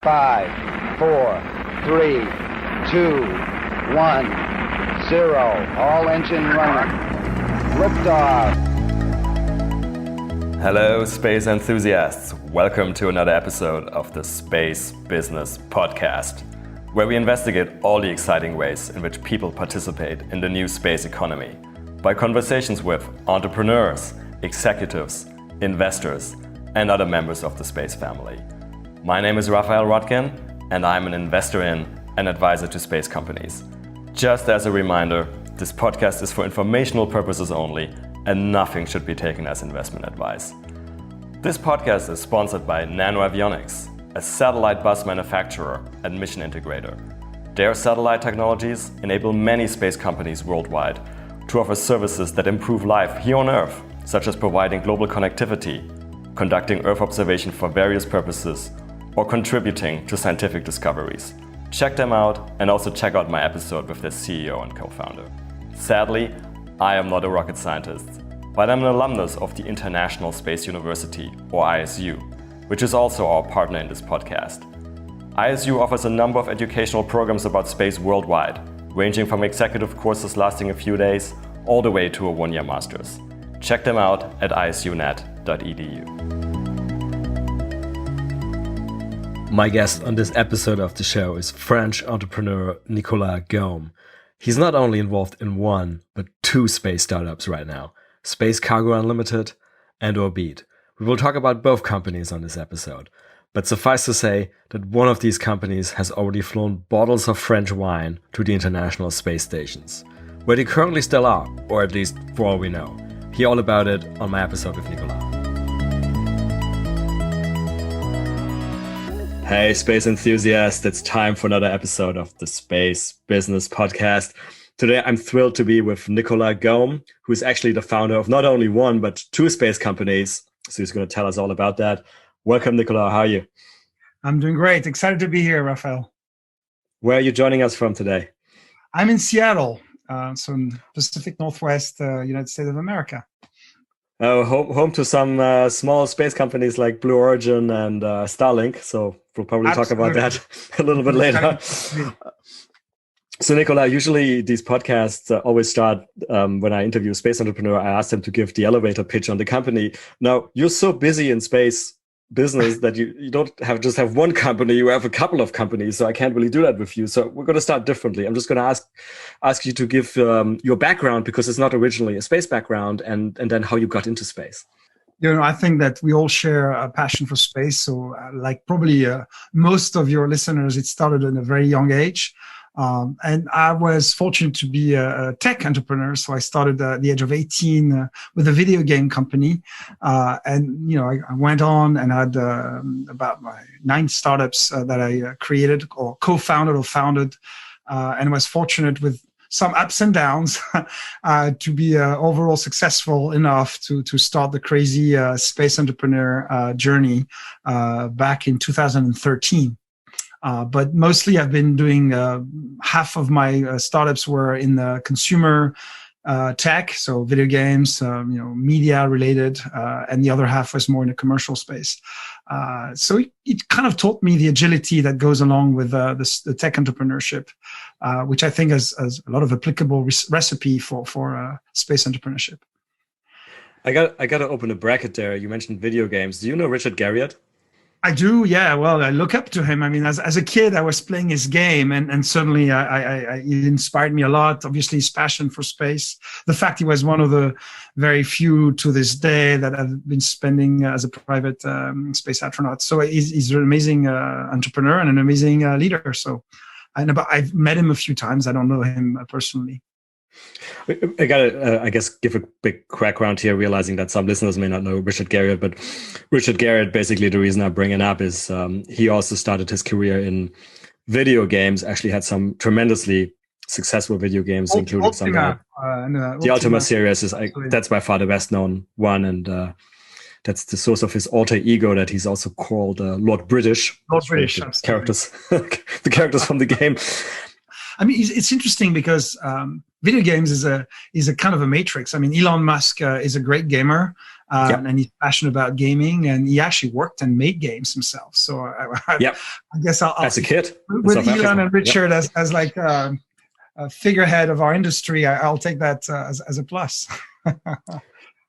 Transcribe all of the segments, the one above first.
5, 4, 3, 2, 1, 0. All engine running. Liftoff. Hello, space enthusiasts. Welcome to another episode of the Space Business Podcast, where we investigate all the exciting ways in which people participate in the new space economy by conversations with entrepreneurs, executives, investors, and other members of the space family. My name is Raphael Rodkin, and I'm an investor in and advisor to space companies. Just as a reminder, this podcast is for informational purposes only, and nothing should be taken as investment advice. This podcast is sponsored by NanoAvionics, a satellite bus manufacturer and mission integrator. Their satellite technologies enable many space companies worldwide to offer services that improve life here on Earth, such as providing global connectivity, conducting Earth observation for various purposes, or contributing to scientific discoveries. Check them out and also check out my episode with their CEO and co-founder. Sadly, I am not a rocket scientist, but I'm an alumnus of the International Space University, or ISU, which is also our partner in this podcast. ISU offers a number of educational programs about space worldwide, ranging from executive courses lasting a few days all the way to a one-year master's. Check them out at isunet.edu. My guest on this episode of the show is French entrepreneur Nicolas Gaume. He's not only involved in one, but two space startups right now, Cargo Unlimited and Orbite. We will talk about both companies on this episode, but suffice to say that one of these companies has already flown bottles of French wine to the International Space Stations, where they currently still are, or at least for all we know. Hear all about it on my episode with Nicolas. Hey, space enthusiasts, it's time for another episode of the Space Business Podcast. Today, I'm thrilled to be with Nicolas Gaume, who is actually the founder of not only one, but two space companies. So he's going to tell us all about that. Welcome, Nicolas. How are you? I'm doing great. Excited to be here, Raphael. Where are you joining us from today? I'm in Seattle, so in Pacific Northwest, United States of America. Home to some small space companies like Blue Origin and Starlink. So we'll probably talk about that a little bit later. So Nicolas, usually these podcasts always start when I interview a space entrepreneur, I ask them to give the elevator pitch on the company. Now, you're so busy in space business that you don't just have one company, you have a couple of companies, so I can't really do that with you. So we're going to start differently. I'm just going to ask you to give your background, because it's not originally a space background, and then how you got into space. I think that we all share a passion for space. So like probably most of your listeners, it started at a very young age. And I was fortunate to be a tech entrepreneur. So I started at the age of 18 with a video game company. I went on and had about 9 startups that I created or co-founded or founded, and was fortunate with some ups and downs to be overall successful enough to start the crazy space entrepreneur journey back in 2013. But mostly I've been doing half of my startups were in the consumer tech, so video games, media related, and the other half was more in the commercial space. So it kind of taught me the agility that goes along with the tech entrepreneurship, which I think is a lot of applicable recipe for space entrepreneurship. I got to open a bracket there. You mentioned video games. Do you know Richard Garriott? I do, yeah. Well, I look up to him. I mean, as a kid, I was playing his game, and certainly he inspired me a lot. Obviously, his passion for space, the fact he was one of the very few to this day that have been spending as a private space astronaut. So he's an amazing entrepreneur and an amazing leader. So I've met him a few times. I don't know him personally. I gotta, I guess, give a big background here, realizing that some listeners may not know Richard Garriott, but Richard Garriott, basically the reason I bring it up is he also started his career in video games, actually had some tremendously successful video games, including the Ultima series. That's by far the best known one, and that's the source of his alter ego that he's also called Lord British. Lord British, the characters from the game. I mean, it's interesting because video games is a kind of a matrix. I mean, Elon Musk is a great gamer. and he's passionate about gaming, and he actually worked and made games himself. So I guess I'll as a kid with Elon and Richard as like a figurehead of our industry, I'll take that as a plus.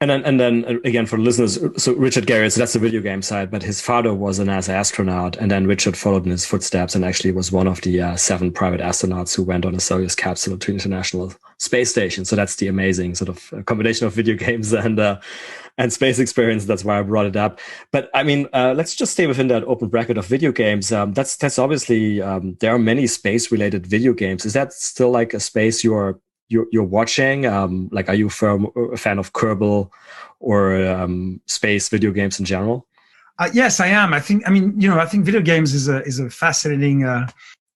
And then again for the listeners, so Richard Garriott, so that's the video game side, but his father was an NASA astronaut, and then Richard followed in his footsteps and actually was one of the 7 private astronauts who went on a Soyuz capsule to International Space Station. So that's the amazing sort of combination of video games and space experience. That's why I brought it up. But I mean, let's just stay within that open bracket of video games. That's obviously there are many space related video games. Is that still like a space you're watching? Like, are you a fan of Kerbal or space video games in general? Yes, I am. I think video games is a fascinating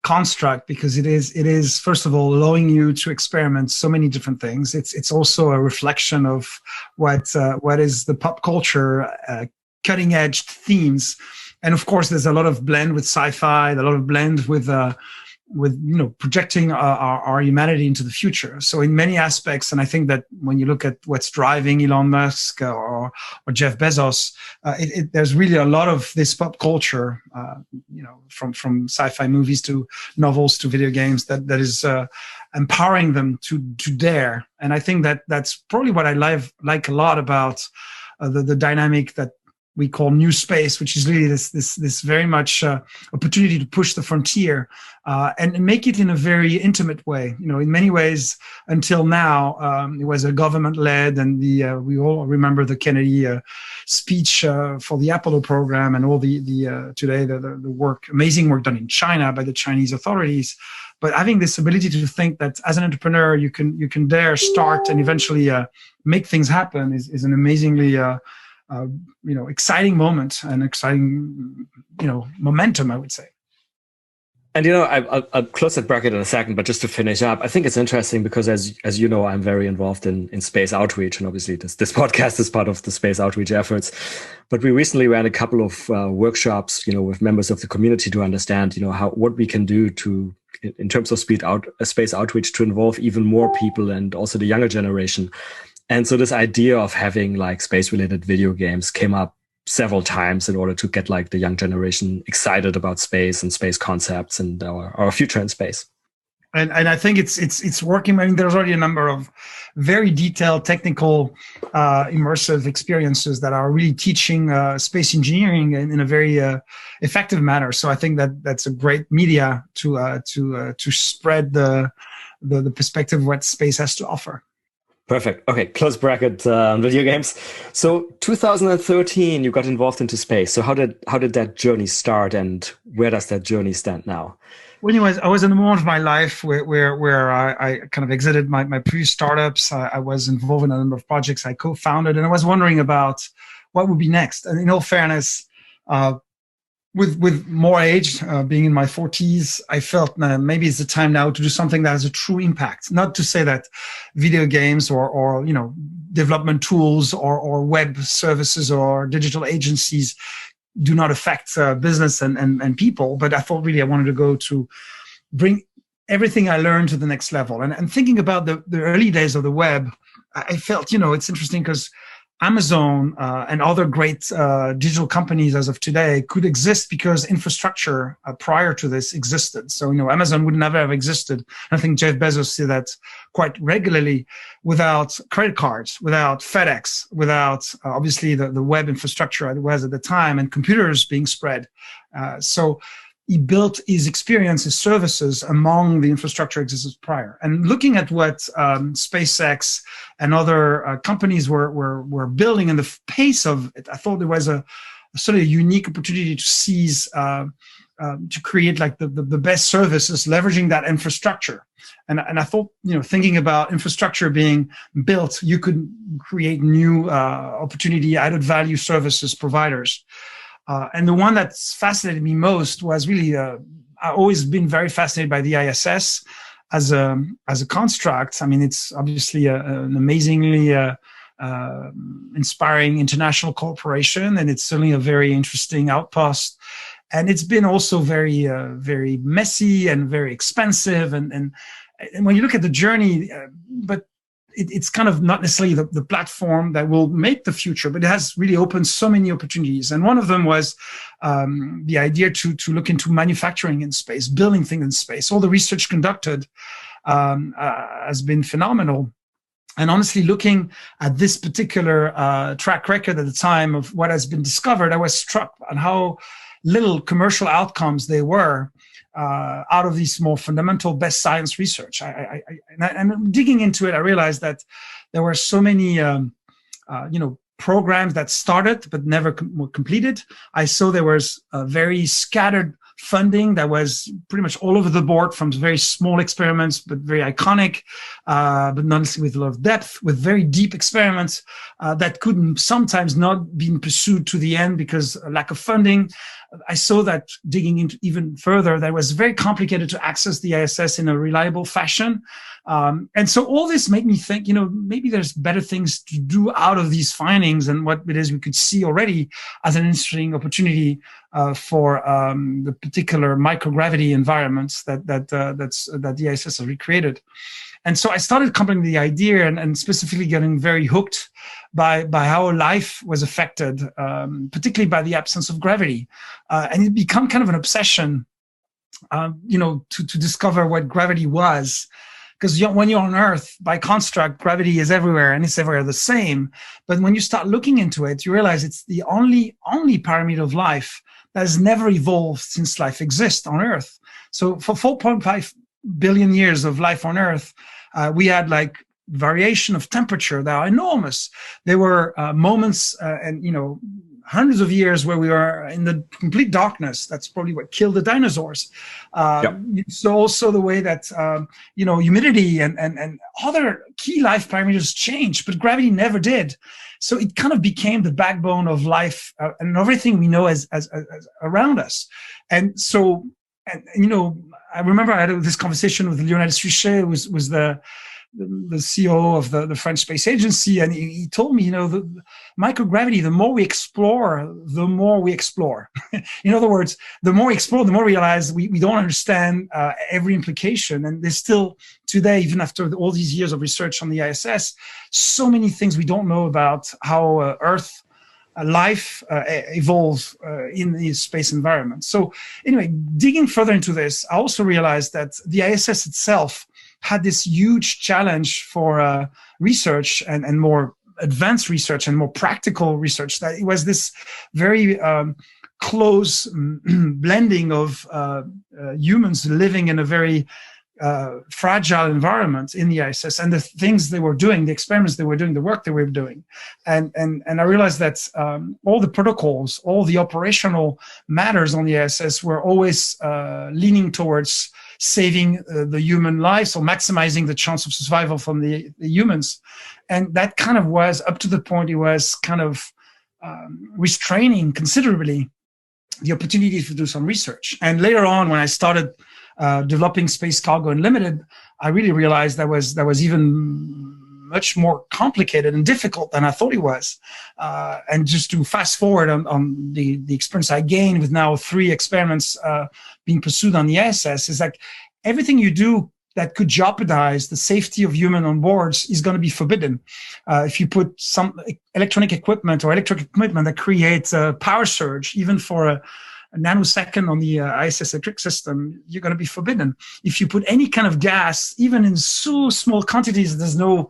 construct because it is first of all allowing you to experiment so many different things. It's also a reflection of what is the pop culture cutting edge themes, and of course there's a lot of blend with sci-fi, a lot of blend with projecting our humanity into the future. So in many aspects, and I think that when you look at what's driving Elon Musk or Jeff Bezos, there's really a lot of this pop culture, from sci-fi movies to novels to video games that is empowering them to dare. And I think that that's probably what I like a lot about the dynamic that we call new space, which is really this very much opportunity to push the frontier and make it in a very intimate way. In many ways, until now, it was a government-led, and we all remember the Kennedy speech for the Apollo program, and all the today the amazing work done in China by the Chinese authorities. But having this ability to think that as an entrepreneur, you can dare start and eventually make things happen is an amazingly exciting moment and exciting, momentum, I would say. And I'll close that bracket in a second, but just to finish up, I think it's interesting because as you know, I'm very involved in space outreach, and obviously this podcast is part of the space outreach efforts. But we recently ran a couple of workshops, with members of the community to understand, what we can do in terms of space outreach to involve even more people and also the younger generation. And so this idea of having like space-related video games came up several times in order to get like the young generation excited about space and space concepts and our future in space. And I think it's working. I mean, there's already a number of very detailed, technical, immersive experiences that are really teaching space engineering in a very effective manner. So I think that's a great media to spread the perspective of what space has to offer. Perfect. Okay, close bracket on video games. So 2013, you got involved into space. So how did that journey start, and where does that journey stand now? Well, anyways, I was in the moment of my life where I kind of exited my previous startups. I was involved in a number of projects I co-founded, and I was wondering about what would be next. And in all fairness, with more age, being in my 40s, I felt maybe it's the time now to do something that has a true impact. Not to say that video games or development tools or web services or digital agencies do not affect business and people, but I thought really I wanted to go to bring everything I learned to the next level. And thinking about the early days of the web, I felt, it's interesting because Amazon and other great digital companies as of today could exist because infrastructure prior to this existed. So, Amazon would never have existed. I think Jeff Bezos said that quite regularly, without credit cards, without FedEx, without obviously the web infrastructure it was at the time, and computers being spread. So he built his experience, his services among the infrastructure existed prior. And looking at what SpaceX and other companies were building and the pace of it, I thought there was a sort of unique opportunity to seize, to create like the best services, leveraging that infrastructure. And I thought, thinking about infrastructure being built, you could create new opportunity, added value services providers. And the one that's fascinated me most was really, I've always been very fascinated by the ISS as a construct. I mean, it's obviously an amazingly inspiring international corporation, and it's certainly a very interesting outpost. And it's been also very, very messy and very expensive. And when you look at the journey, but it's kind of not necessarily the platform that will make the future, but it has really opened so many opportunities. And one of them was the idea to look into manufacturing in space, building things in space. All the research conducted has been phenomenal. And honestly, looking at this particular track record at the time of what has been discovered, I was struck on how little commercial outcomes they were out of these more fundamental best science research. And digging into it, I realized that there were so many, programs that started but never were completed. I saw there was a very scattered funding that was pretty much all over the board, from very small experiments but very iconic, but not with a lot of depth, with very deep experiments that couldn't sometimes not be pursued to the end because of lack of funding. I saw that digging into even further, that it was very complicated to access the ISS in a reliable fashion. And so all this made me think, maybe there's better things to do out of these findings and what it is we could see already as an interesting opportunity for the particular microgravity environments that the ISS has recreated. And so I started coming to the idea and specifically getting very hooked by how life was affected, particularly by the absence of gravity. And it became kind of an obsession, to discover what gravity was. Because when you're on Earth, by construct, gravity is everywhere and it's everywhere the same. But when you start looking into it, you realize it's the only parameter of life that has never evolved since life exists on Earth. So for 4.5 billion years of life on Earth, we had variation of temperature that are enormous. There were moments and hundreds of years where we were in the complete darkness. That's probably what killed the dinosaurs. So also the way that humidity and other key life parameters changed, but gravity never did. So it kind of became the backbone of life and everything we know as around us. And so, I remember I had this conversation with Lionel Suchet, who was the CEO of the French Space Agency, and he told me, the microgravity, the more we explore, the more we explore. In other words, the more we explore, the more we realize we don't understand every implication. And there's still today, even after all these years of research on the ISS, so many things we don't know about how Earth life evolves in the space environment. So anyway, digging further into this, I also realized that the ISS itself had this huge challenge for research and more advanced research and more practical research, that it was this very close blending of humans living in a very fragile environment in the ISS, and the things they were doing, the experiments they were doing, the work they were doing. And I realized that all the protocols, all the operational matters on the ISS were always leaning towards saving the human lives or maximizing the chance of survival from the humans. And that kind of was, up to the point, it was kind of restraining considerably the opportunity to do some research. And later on, when I started developing Space Cargo Unlimited, I really realized that was even much more complicated and difficult than I thought it was. And just to fast forward on the experience I gained with now 3 experiments being pursued on the ISS, is like everything you do that could jeopardize the safety of human on boards is going to be forbidden. If you put some electronic equipment or electric equipment that creates a power surge, even for a nanosecond on the ISS electric system, you're going to be forbidden. If you put any kind of gas, even in so small quantities, there's no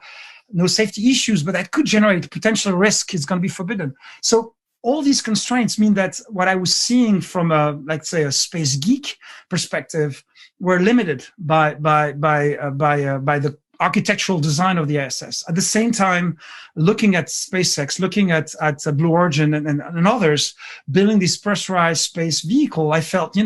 safety issues, but that could generate potential risk, is going to be forbidden. So all these constraints mean that what I was seeing from let's say a space geek perspective were limited by the architectural design of the ISS. At the same time, looking at SpaceX, looking at Blue Origin and others building this pressurized space vehicle, I felt,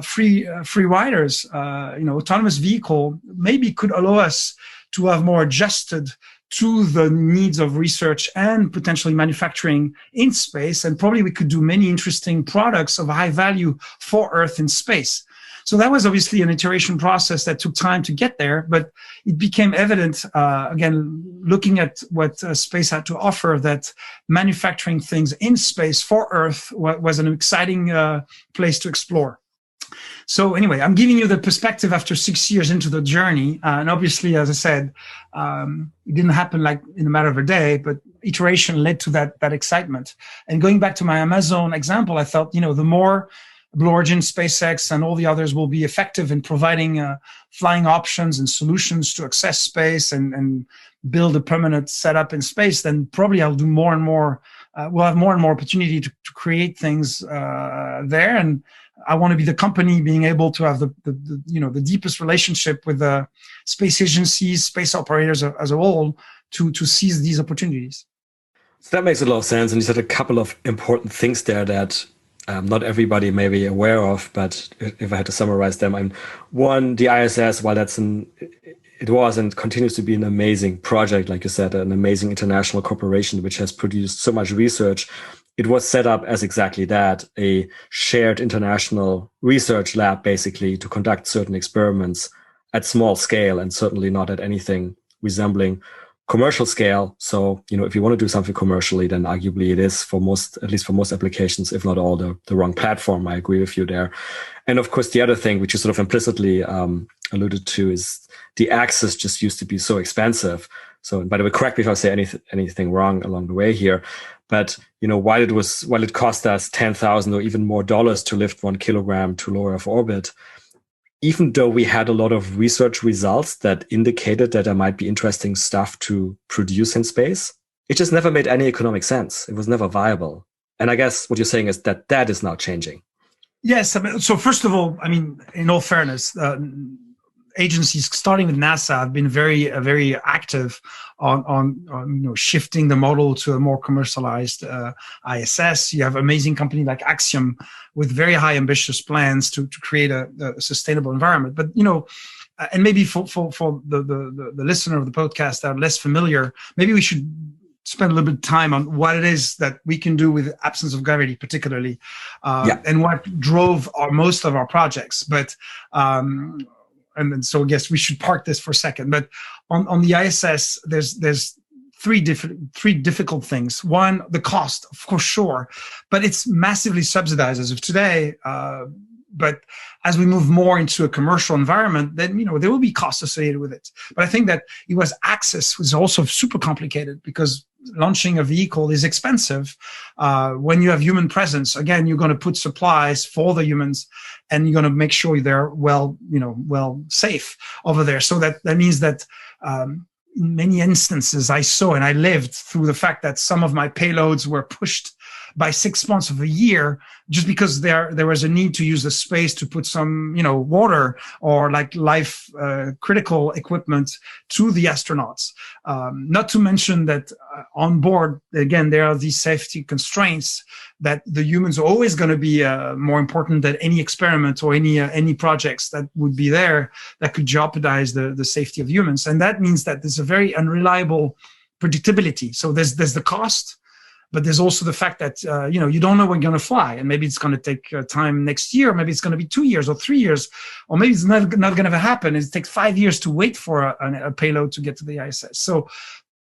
free riders, autonomous vehicle maybe could allow us to have more adjusted to the needs of research and potentially manufacturing in space. And probably we could do many interesting products of high value for Earth in space. So that was obviously an iteration process that took time to get there, but it became evident, again, looking at what space had to offer, that manufacturing things in space for Earth was an exciting place to explore. So anyway, I'm giving you the perspective after 6 years into the journey. And obviously, as I said, it didn't happen like in a matter of a day, but iteration led to that excitement. And going back to my Amazon example, I felt, the more Blue Origin, SpaceX, and all the others will be effective in providing flying options and solutions to access space and build a permanent setup in space, then probably I'll do more and more. We'll have more and more opportunity to create things there. And I want to be the company being able to have the deepest relationship with the space agencies, space operators as a whole to seize these opportunities. So that makes a lot of sense. And you said a couple of important things there that not everybody may be aware of, but if I had to summarize them, one, the ISS, while it was and continues to be an amazing project, like you said, an amazing international corporation which has produced so much research. It was set up as exactly that, a shared international research lab, basically, to conduct certain experiments at small scale and certainly not at anything resembling commercial scale. So, if you want to do something commercially, then arguably it is at least for most applications, if not all, the wrong platform. I agree with you there. And of course, the other thing, which you sort of implicitly alluded to, is the access just used to be so expensive. So, by the way, correct me if I say anything wrong along the way here. But, while it cost us $10,000 or even more dollars to lift 1 kilogram to low Earth orbit, even though we had a lot of research results that indicated that there might be interesting stuff to produce in space, it just never made any economic sense. It was never viable. And I guess what you're saying is that is now changing. Yes. So first of all, in all fairness, agencies starting with NASA have been very active on shifting the model to a more commercialized ISS. You have amazing company like Axiom with very high ambitious plans to create a sustainable environment. But and maybe for the listener of the podcast that are less familiar, maybe we should spend a little bit of time on what it is that we can do with absence of gravity, particularly, and what drove most of our projects. But and so I guess we should park this for a second. But on the ISS, there's three difficult things. One, the cost, of course, sure, but it's massively subsidized as of today. But as we move more into a commercial environment, then there will be costs associated with it. But I think that access was also super complicated because launching a vehicle is expensive. When you have human presence, again, you're going to put supplies for the humans, and you're going to make sure they're well safe over there. So that means that in many instances, I saw and I lived through the fact that some of my payloads were pushed by 6 months of a year just because there was a need to use the space to put some water or like life critical equipment to the astronauts. Not to mention that on board, again, there are these safety constraints that the humans are always going to be more important than any experiment or any projects that would be there that could jeopardize the safety of humans. And that means that there's a very unreliable predictability. So there's the cost, but there's also the fact that, you don't know when you're going to fly, and maybe it's going to take time next year, maybe it's going to be 2 years or 3 years, or maybe it's not going to happen. It takes 5 years to wait for a payload to get to the ISS. So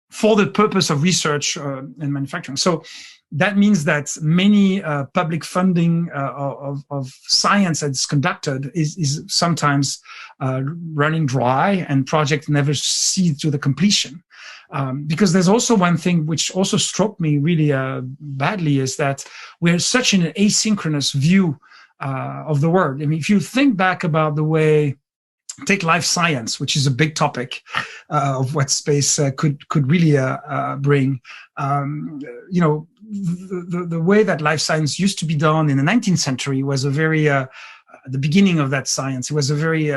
for the purpose of research and manufacturing. So that means that many public funding of science that's conducted is sometimes running dry, and projects never see to the completion. Because there's also one thing which also struck me really badly, is that we're such an asynchronous view of the world. If you think back about the way, take life science, which is a big topic of what space could really bring. The way that life science used to be done in the 19th century was a very, the beginning of that science, it was a very,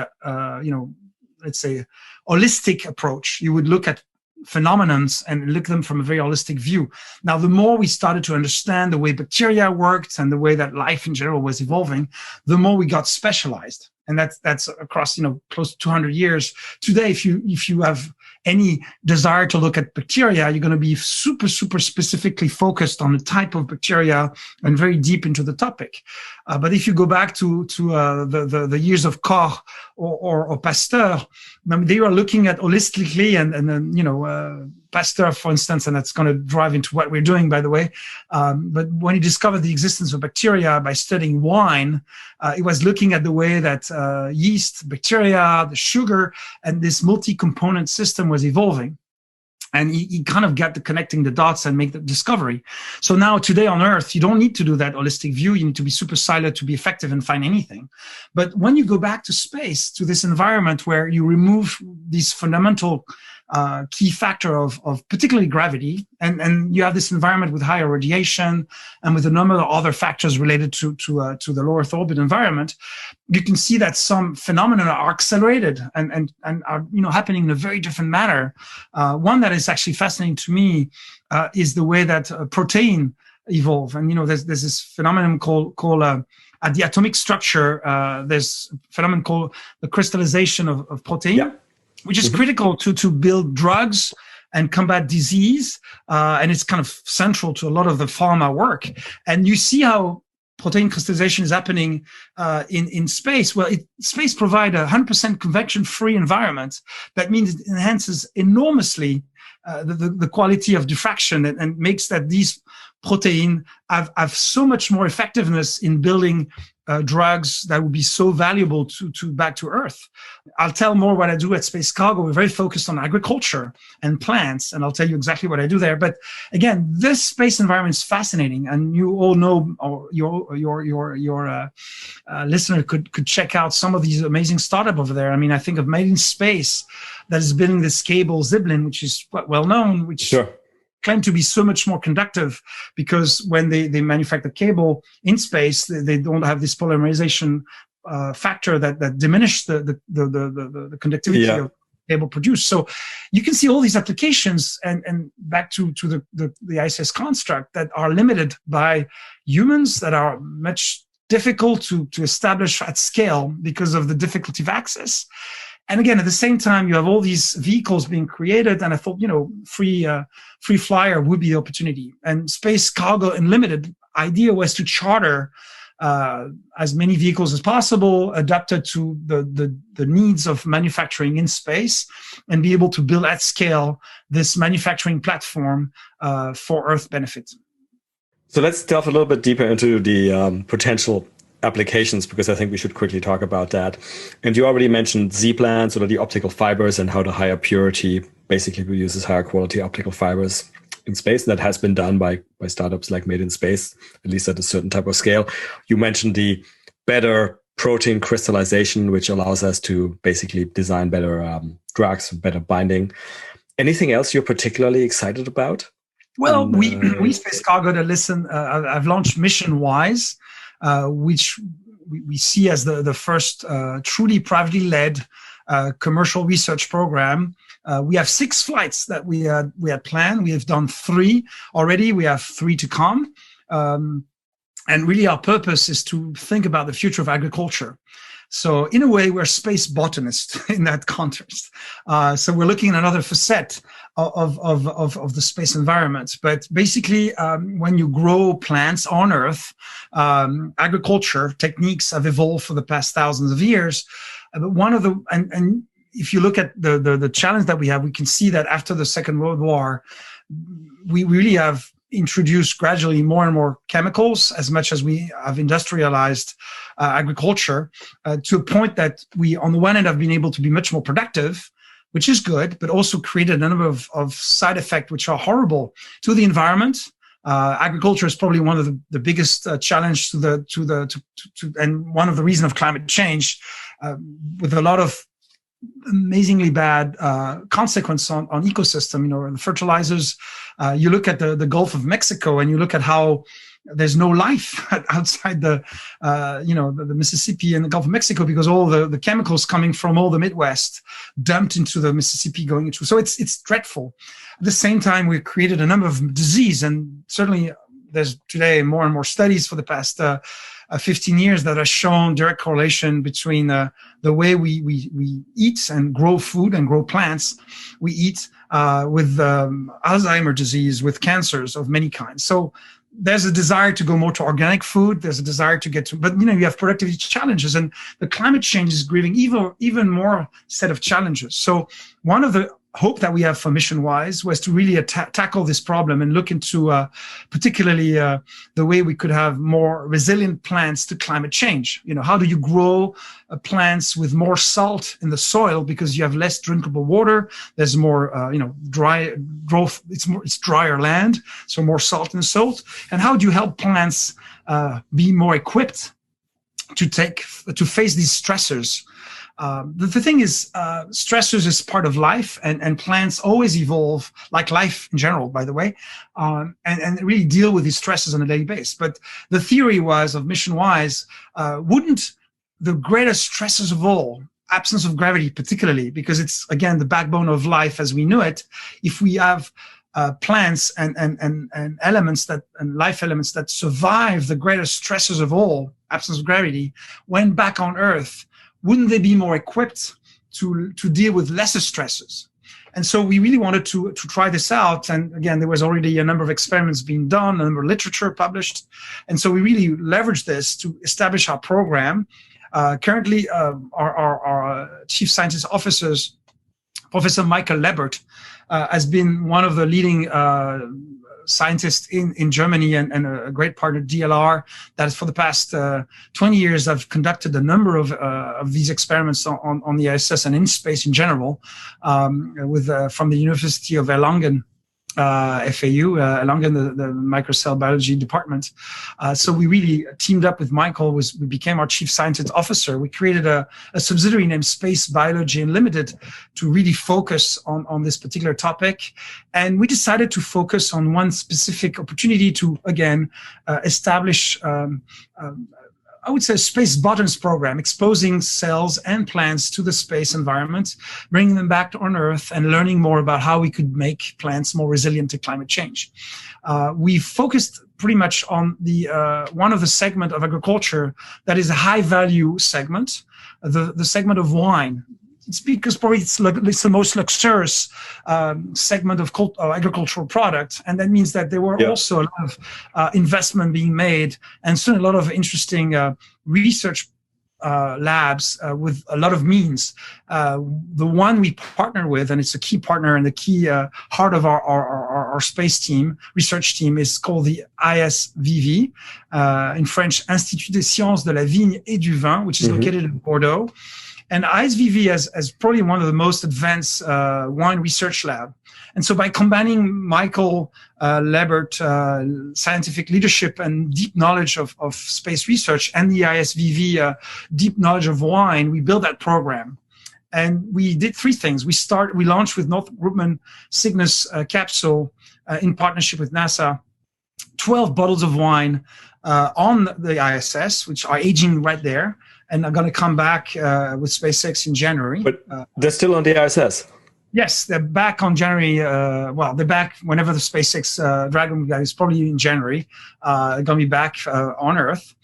let's say, holistic approach. You would look at phenomenons and look at them from a very holistic view. Now, the more we started to understand the way bacteria worked and the way that life in general was evolving, the more we got specialized. And that's across, close to 200 years. Today, if you have any desire to look at bacteria, you're going to be super, super specifically focused on the type of bacteria and very deep into the topic. But if you go back to the years of Koch or Pasteur, they were looking at holistically and Pasteur, for instance, and that's going to drive into what we're doing, by the way. But when he discovered the existence of bacteria by studying wine, he was looking at the way that yeast, bacteria, the sugar, and this multi-component system was evolving. And he kind of got to connecting the dots and make the discovery. So now today on Earth, you don't need to do that holistic view. You need to be super siloed to be effective and find anything. But when you go back to space, to this environment where you remove these fundamental key factor of particularly gravity, and you have this environment with higher radiation and with a number of other factors related to the low Earth orbit environment, you can see that some phenomena are accelerated and are happening in a very different manner. One that is actually fascinating to me is the way that protein evolve. And there's this phenomenon called at the atomic structure. There's a phenomenon called the crystallization of protein. Yeah. Which is critical to build drugs and combat disease. And it's kind of central to a lot of the pharma work. And you see how protein crystallization is happening in space. Well, space provides a 100% convection-free environment. That means it enhances enormously the quality of diffraction and makes that these protein have so much more effectiveness in building drugs that would be so valuable to back to Earth. I'll tell more what I do at Space Cargo. We're very focused on agriculture and plants, and I'll tell you exactly what I do there. But again, this space environment is fascinating, and you all know, or your listener could check out some of these amazing startups over there. I mean, I think of Made in Space that is building this cable Ziblin, which is quite well known, which sure. claim to be so much more conductive because when they manufacture cable in space, they don't have this polymerization factor that diminish the conductivity of cable produced. So you can see all these applications and back to the ISS construct that are limited by humans, that are much difficult to establish at scale because of the difficulty of access. And again, at the same time, you have all these vehicles being created, and I thought, free flyer would be the opportunity. And Space Cargo Unlimited idea was to charter as many vehicles as possible, adapted to the needs of manufacturing in space, and be able to build at scale this manufacturing platform for Earth benefit. So let's delve a little bit deeper into the potential applications, because I think we should quickly talk about that. And you already mentioned Z-plans, or the optical fibers, and how the higher purity basically produces higher quality optical fibers in space. That has been done by startups like Made in Space, at least at a certain type of scale. You mentioned the better protein crystallization, which allows us to basically design better drugs, better binding. Anything else you're particularly excited about? Well, we Space Cargo that listen, I've launched Mission Wise, which we see as the first truly privately led commercial research program. We have 6 flights that we had planned. We have done 3 already. We have 3 to come. And really our purpose is to think about the future of agriculture. So in a way, we're space botanists in that context. So we're looking at another facet of the space environment. But basically, when you grow plants on Earth, agriculture techniques have evolved for the past thousands of years. But one of the and if you look at the challenge that we have, we can see that after the Second World War, we really have introduced gradually more and more chemicals, as much as we have industrialized agriculture, to a point that we, on the one hand, have been able to be much more productive, which is good, but also created a number of side effects which are horrible to the environment. Agriculture is probably one of the biggest challenge and one of the reasons of climate change, with a lot of amazingly bad consequence on ecosystem. The fertilizers, you look at the Gulf of Mexico and you look at how there's no life outside the Mississippi and the Gulf of Mexico, because all the chemicals coming from all the Midwest dumped into the Mississippi going into. So it's dreadful. At the same time, we've created a number of disease, and certainly there's today more and more studies for the past 15 years that have shown direct correlation between the way we eat and grow food and grow plants. We eat with Alzheimer's disease, with cancers of many kinds. So there's a desire to go more to organic food. There's a desire to get to, but you have productivity challenges, and the climate change is bringing even more set of challenges. So one of the hope that we have for Mission-Wise was to really tackle this problem and look into particularly the way we could have more resilient plants to climate change. How do you grow plants with more salt in the soil because you have less drinkable water? There's more, dry growth. It's drier land, so more salt in the soil. And how do you help plants be more equipped to face these stressors? The thing is, stressors is part of life, and plants always evolve, like life in general, by the way, and really deal with these stresses on a daily basis. But the theory was of Mission-Wise, wouldn't the greatest stresses of all, absence of gravity particularly, because it's, again, the backbone of life as we knew it, if we have plants and elements and life elements that survive the greatest stresses of all, absence of gravity, when back on Earth, wouldn't they be more equipped to deal with lesser stresses? And so we really wanted to try this out. And again, there was already a number of experiments being done, a number of literature published. And so we really leveraged this to establish our program. Currently, our chief scientist officers, Professor Michael Lebert, has been one of the leading scientists in Germany and a great partner, DLR, that is for the past 20 years have conducted a number of these experiments on the ISS and in space in general, from the University of Erlangen, FAU, Erlangen, the microcell biology department. So we really teamed up with Michael. We became our chief scientist officer. We created a subsidiary named Space Biology Unlimited to really focus on this particular topic. And we decided to focus on one specific opportunity to, again, establish I would say a space bottoms program, exposing cells and plants to the space environment, bringing them back on Earth and learning more about how we could make plants more resilient to climate change. We focused pretty much on the one of the segment of agriculture that is a high value segment, the segment of wine. It's because probably it's the most luxurious segment of agricultural product. And that means that there were also a lot of investment being made and soon a lot of interesting research labs with a lot of means. The one we partner with, and it's a key partner and the key heart of our space team, research team, is called the ISVV, in French, Institut des Sciences de la Vigne et du Vin, which is located in Bordeaux. And ISVV has probably one of the most advanced wine research lab. And so by combining Michael Lebert, scientific leadership and deep knowledge of space research and the ISVV deep knowledge of wine, we built that program. And we did three things. We launched with Northrop Grumman Cygnus capsule in partnership with NASA, 12 bottles of wine on the ISS, which are aging right there, and are going to come back with SpaceX in January. But they're still on the ISS? Yes, they're back on January. They're back whenever the SpaceX Dragon guy is probably in January. Going to be back on Earth.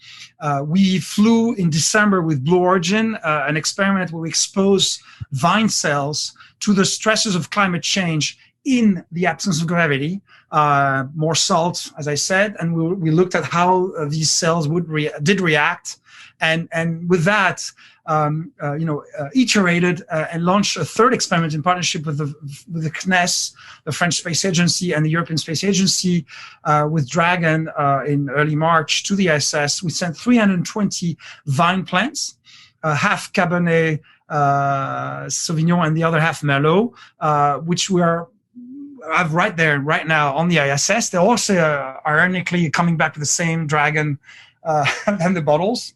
We flew in December with Blue Origin, an experiment where we expose vine cells to the stresses of climate change in the absence of gravity, more salt, as I said, and we looked at how these cells did react, and with that, iterated and launched a third experiment in partnership with the CNES, the French Space Agency, and the European Space Agency, with Dragon in early March to the ISS. We sent 320 vine plants, half Cabernet Sauvignon and the other half Merlot, which we have right there, right now on the ISS. They're also ironically coming back to the same Dragon and the bottles.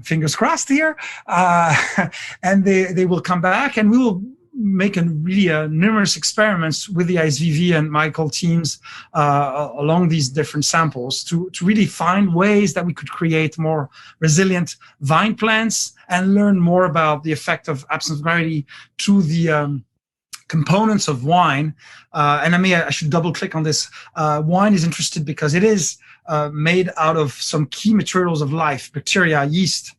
Fingers crossed here. And they will come back, and we will make numerous experiments with the ISVV and Michael teams along these different samples to really find ways that we could create more resilient vine plants and learn more about the effect of absence of gravity to the components of wine. And I should double click on this. Wine is interesting because it is made out of some key materials of life: bacteria, yeast,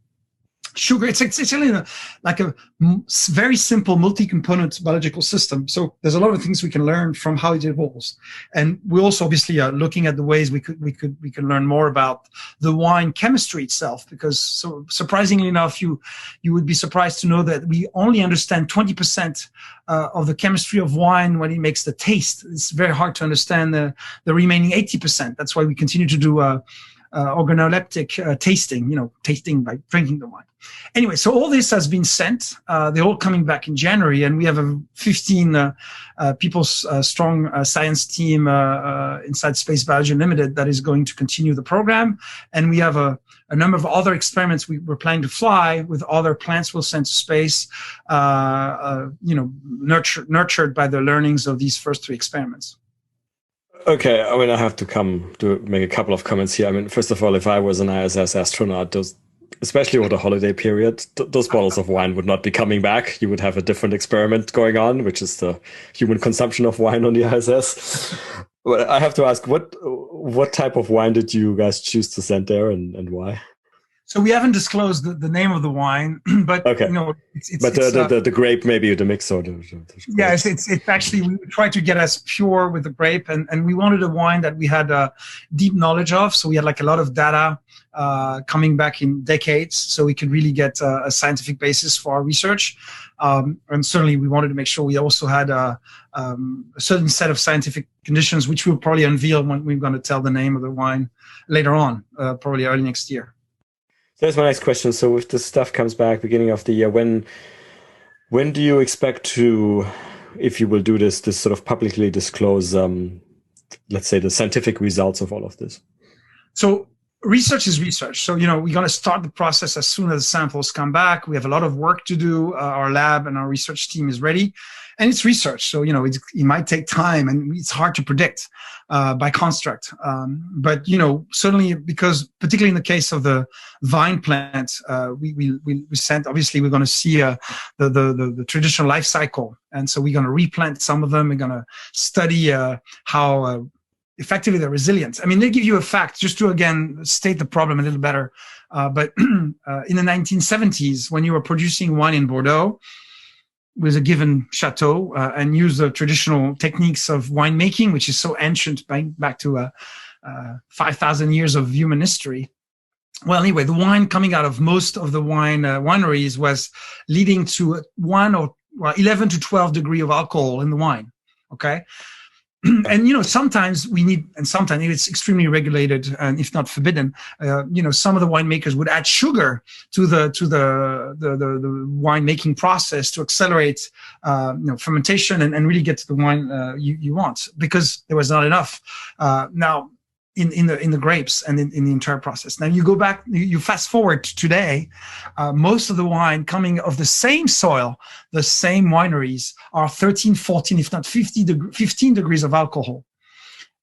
sugar. It's actually like a very simple multi-component biological system. So there's a lot of things we can learn from how it evolves, and we also obviously are looking at the ways we can learn more about the wine chemistry itself. Because so surprisingly enough, you would be surprised to know that we only understand 20% of the chemistry of wine when it makes the taste. It's very hard to understand the remaining 80%. That's why we continue to do organoleptic tasting, tasting by drinking the wine. Anyway, so all this has been sent. They're all coming back in January, and we have a 15 people strong science team inside Space Biology Unlimited that is going to continue the program. And we have a number of other experiments we're planning to fly with other plants we'll send to space, nurtured by the learnings of these first 3 experiments. Okay, I mean, I have to make a couple of comments here. I mean, first of all, if I was an ISS astronaut, especially over the holiday period, those bottles of wine would not be coming back. You would have a different experiment going on, which is the human consumption of wine on the ISS. But I have to ask, what type of wine did you guys choose to send there, and why? So we haven't disclosed the name of the wine, but okay. But the grape, maybe the mix or the yes, it's actually, we try to get as pure with the grape, and we wanted a wine that we had a deep knowledge of. So we had like a lot of data coming back in decades, so we could really get a scientific basis for our research. And certainly we wanted to make sure we also had a certain set of scientific conditions, which we'll probably unveil when we're going to tell the name of the wine later on, probably early next year. That's my next question. So if this stuff comes back beginning of the year, when do you expect to, if you will do this sort of publicly disclose, let's say, the scientific results of all of this? So research is research. So, we're going to start the process as soon as the samples come back. We have a lot of work to do. Our lab and our research team is ready. And it's research. So, it might take time, and it's hard to predict by construct. But, certainly, because particularly in the case of the vine plant, we sent, obviously, we're going to see the traditional life cycle. And so we're going to replant some of them. We're going to study how effectively they're resilient. I mean, they give you a fact, just to, again, state the problem a little better. But in the 1970s, when you were producing wine in Bordeaux, with a given chateau, and use the traditional techniques of winemaking, which is so ancient, back to 5,000 years of human history. Well, anyway, the wine coming out of most of the wineries was leading to 11 to 12 degree of alcohol in the wine. Okay. And, sometimes we need, and sometimes it's extremely regulated, and if not forbidden, some of the winemakers would add sugar to the winemaking process to accelerate, fermentation and really get to the wine you want, because there was not enough. Now, in the grapes and in the entire process. Now you go back, you fast forward to today, most of the wine coming of the same soil, the same wineries, are 13, 14, if not 15 degrees of alcohol.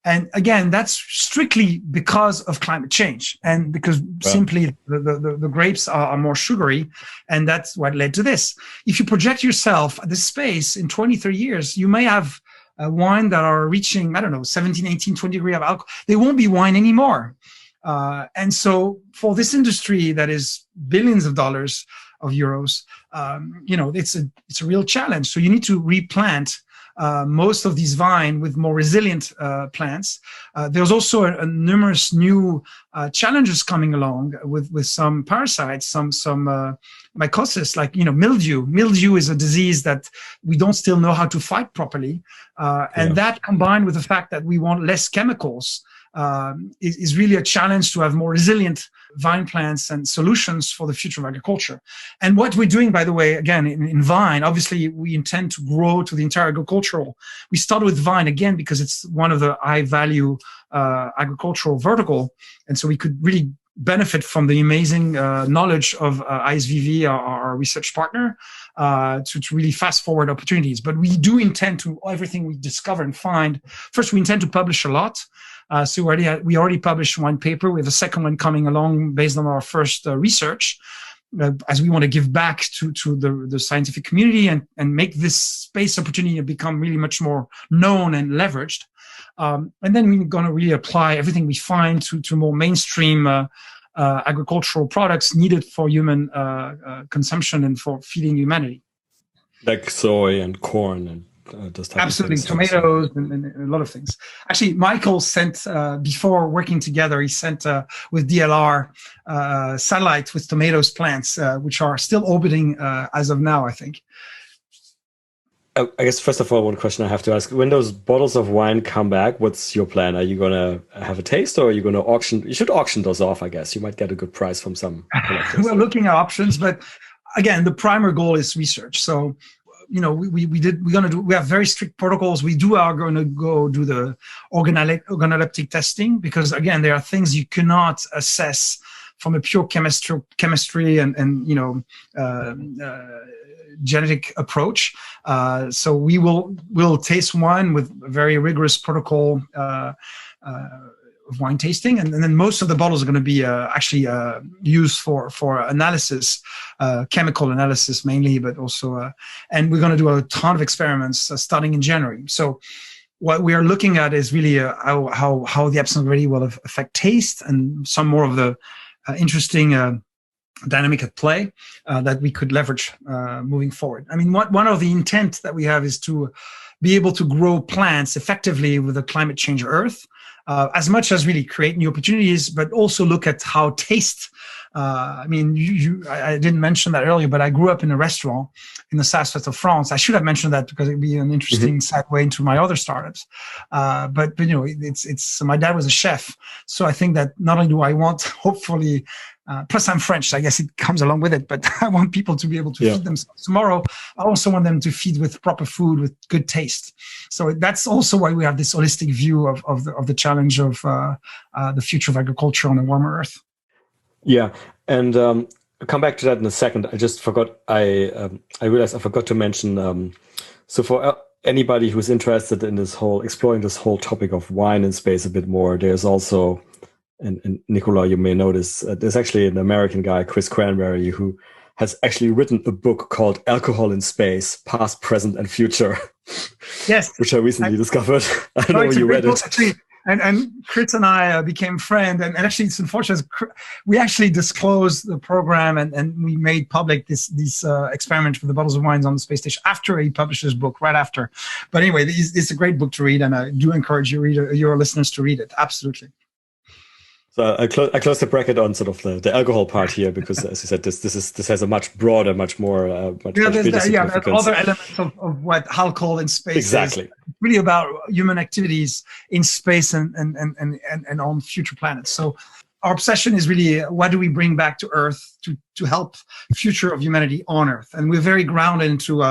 And again, that's strictly because of climate change, and because simply the grapes are more sugary, and that's what led to this. If you project yourself at this space in 20, 30 years, you may have wine that are reaching, 17, 18, 20 degrees of alcohol. They won't be wine anymore. And so for this industry that is billions of dollars of euros, it's a real challenge. So you need to replant most of these vine with more resilient plants. There's also numerous new challenges coming along with some parasites, some mycosis, like mildew. Mildew is a disease that we don't still know how to fight properly, and that combined with the fact that we want less chemicals is really a challenge to have more resilient vine plants and solutions for the future of agriculture. And what we're doing, by the way, again, in vine, obviously we intend to grow to the entire agricultural. We started with vine, again, because it's one of the high value agricultural vertical. And so we could really benefit from the amazing knowledge of ISVV, our research partner, to really fast forward opportunities. But we do intend to, everything we discover and find, first we intend to publish a lot. So we already published one paper. We have a second one coming along based on our first research, as we want to give back to the scientific community and make this space opportunity become really much more known and leveraged. And then we're going to really apply everything we find to more mainstream agricultural products needed for human consumption and for feeding humanity. Like soy and corn and those type Absolutely, of things. tomatoes and a lot of things. Actually, Michael sent, before working together, he sent with DLR satellites with tomatoes plants, which are still orbiting as of now, I think. I guess, first of all, one question I have to ask. When those bottles of wine come back, what's your plan? Are you going to have a taste, or are you going to auction? You should auction those off, I guess. You might get a good price from some collectors. We're looking at options, but again, the primary goal is research. So, we have very strict protocols. We are going to go do the organoleptic testing, because again, there are things you cannot assess from a pure chemistry and genetic approach. So we'll taste wine with a very rigorous protocol of wine tasting, and then most of the bottles are going to be used for analysis, chemical analysis mainly, but also and we're going to do a ton of experiments starting in January. So what we are looking at is really how the absence already will affect taste, and some more of the interesting dynamic at play that we could leverage moving forward. I mean, one of the intent that we have is to be able to grow plants effectively with a climate change Earth, as much as really create new opportunities, but also look at how taste. I mean, I didn't mention that earlier, but I grew up in a restaurant in the southwest of France. I should have mentioned that because it'd be an interesting segue into my other startups. But it's my dad was a chef, so I think that not only do I want, hopefully. Plus, I'm French, so I guess it comes along with it. But I want people to be able to feed themselves tomorrow. I also want them to feed with proper food, with good taste. So that's also why we have this holistic view of the challenge of the future of agriculture on a warmer Earth. Yeah, and I'll come back to that in a second. I just forgot. I realized I forgot to mention. So for anybody who's interested in exploring this whole topic of wine in space a bit more, there's also. And Nicolas, you may notice, there's actually an American guy, Chris Cranberry, who has actually written a book called Alcohol in Space, Past, Present, and Future. Yes. Which I recently discovered. I don't know when you read it. Actually, and Chris and I became friends. And actually, it's unfortunate. We actually disclosed the program and we made public this experiment with the bottles of wines on the space station after he published his book, right after. But anyway, it's a great book to read. And I do encourage your listeners to read it. Absolutely. So I close the bracket on sort of the alcohol part here, because, as you said, this has a much broader, much more there's other elements of what alcohol in space exactly is. It's really about human activities in space and on future planets. So our obsession is really what do we bring back to Earth to help the future of humanity on Earth, and we're very grounded into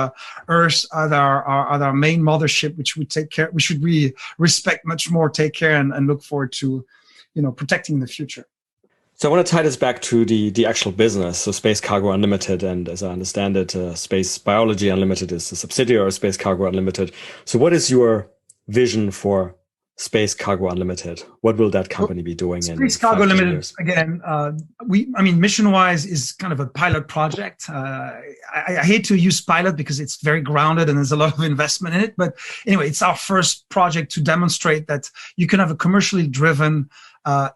Earth as our main mothership, which we take care. We should really respect much more, take care, and look forward to. Protecting the future. So I want to tie this back to the actual business. So Space Cargo Unlimited, and as I understand it, Space Biology Unlimited is a subsidiary of Space Cargo Unlimited. So what is your vision for Space Cargo Unlimited? What will that company be doing? Space Cargo Unlimited, again, mission-wise is kind of a pilot project. I hate to use pilot because it's very grounded and there's a lot of investment in it. But anyway, it's our first project to demonstrate that you can have a commercially driven,